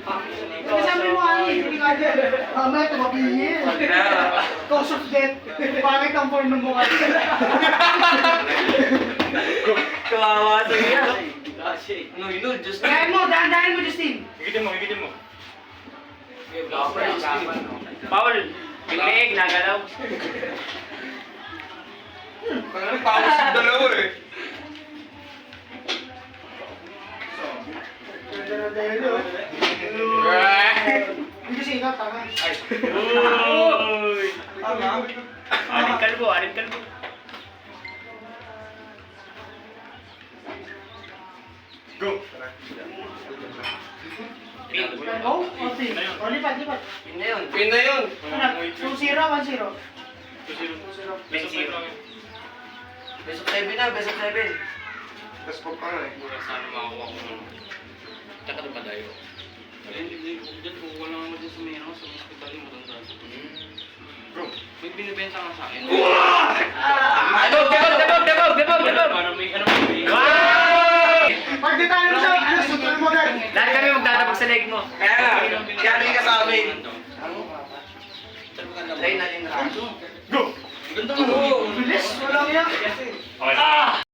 Sabi mo ano, hindi ka dyan. Mamaya tumapingin. Cause of death. Pangit ang form ng mukha. Kawawa sa iya. No, yun, just... Kaya mo, dahan-dahan mo, Justin. Higitin mo, higitin mo. Paul, bigleeg, nagalaw. Parang pawas yung dalawa eh. Hindi kasi ikaw, tanga. Uy! Aling kalbo, aling kalbo. Go! Oh, okay. O, lipat, lipat. Pin na yun. Pin na yun. Ano? 2-0, 1-0. Best 0. Best of 7 na, best of 7. Tapos pag pa nga eh. Sana makakuha ko ng... Tsaka ito padayo. Hindi, dyan po wala naman dyan sa Mero, sa hospital yung matanda. Go! May binibenta nga sa akin. Debog! Para may ano may... Pag di tayo siya, ano, sutuloy mo agad. Lahat kami magtatabag sa leg mo. Kaya nga, kaya rin ka sa amin. Try na rin na. Go! Ganda mo. Bilis, walang yan. Okay.